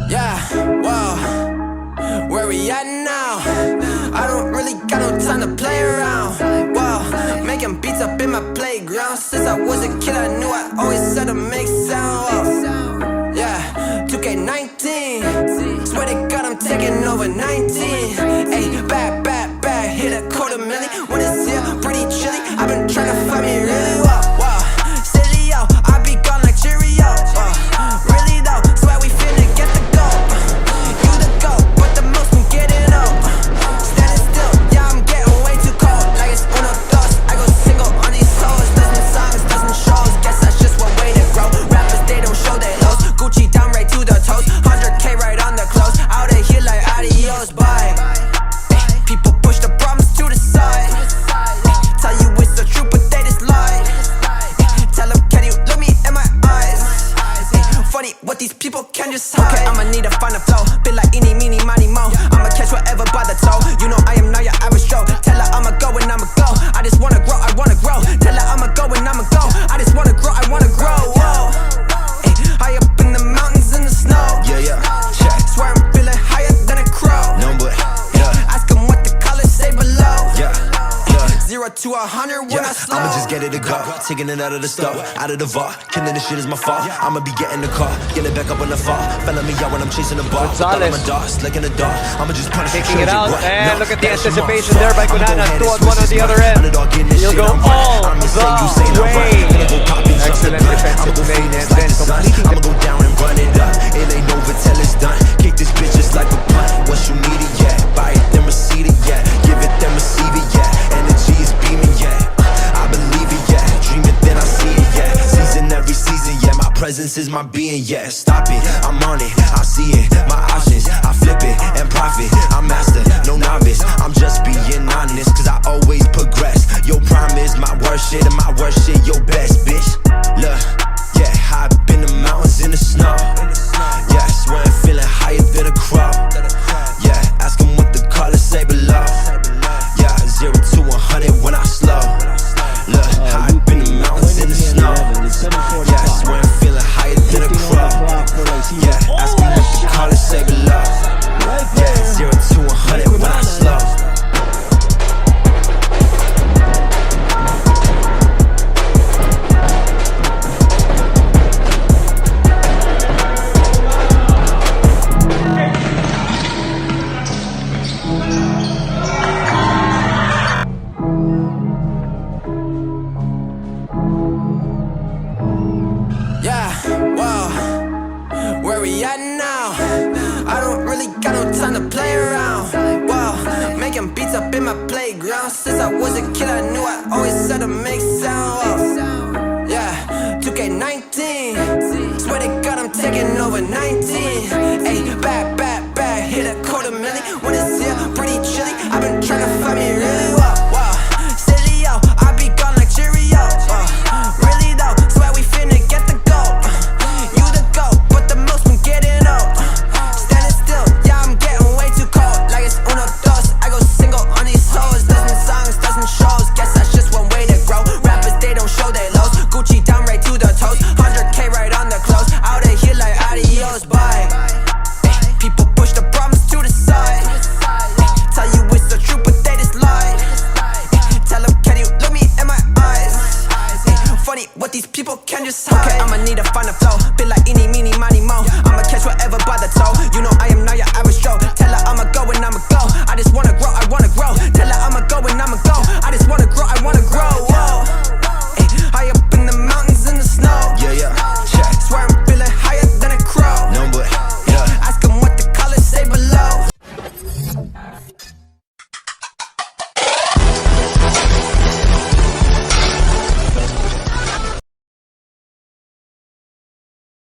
Yeah, whoa, where we at now? I don't really got no time to play around. Whoa, making beats up in my playground. Since I was a kid, I knew I always had to make sound. Whoa. Yeah, 2K19. Swear to God, I'm taking over 19. Hey, back, hit a $250,000. When it's here, pretty chilly. I've been trying to find me really well. Silly yo, I be gone like Cheerio. Really though, swear we finna get the goal. You the goat, but the most can get it up. Standing still, yeah, I'm getting way too cold. Like it's uno dos, I go single on these souls. Doesn't songs, doesn't shows. Guess that's just one way to grow. Rappers, they don't show their lows. Gucci down right to the toes. 100K right on the clothes. Out of here like adios, bye. People push the problems to the side. Tell you it's the truth, but they just lie. Tell them, can you look me in my eyes? Funny what these people can just hide. Okay, I'ma need to find a flow. Bit like eeny, meeny, miny, mo. I'ma catch whatever by the toe. You know I am not your average Joe. Tell her I'ma go and I'ma go. I just wanna grow, I wanna grow. Tell her I'ma go and I'ma go. I just wanna grow, I wanna grow. Whoa. High up in the mountains in the snow. Yeah. Check. Swear I'm feeling higher than a crow. No, but Ask them what the colors say below. yeah. 0 to 100 when I slow. I'ma just get it a go, taking it out of the stove, out of the vault. Killing this shit is my fault. I'ma be getting the car, get it back up on the fall. Felling me out when I'm chasing the ball. Gonzalez. Like in the dark. I'ma just punish Taking it out, and look at the anticipation there by Cunanan. 2 on 1 on the other end. He'll go all the way. Excellent defensive play, and then completing I'ma go down and run it up. It ain't over till it's done. Kick this bitch just like a punt. Once you need it, yeah. Buy it, then receive it, yeah. Give it, then receive it, yeah. Energy is beaming, yeah. I believe it, yeah. Dream it, then I see it, yeah. Season every season, yeah. My presence is my being, yeah. Stop it, I'm on it, I see it. My options, I flip it and profit. I'm master, no novice. I'm just being honest, cause I always progress. Your prime is my worst shit, and my worst shit your best, bitch. Look, yeah, high up in the mountains in the snow. Yeah, swear I'm feeling higher than a crow. Yeah, ask them what the colors say below. Yeah, 0 to 100 when I slow. Look, high up in the mountains in the snow. Yeah, swear I'm feeling higher than a crow. Yeah, ask them what the colors say below. Yeah, 0 to 100 when I slow. Yeah, whoa, where we at now? I don't really got no time to play around. Whoa, making beats up in my playground. Since I was a kid, I knew I always had to make sound. Whoa.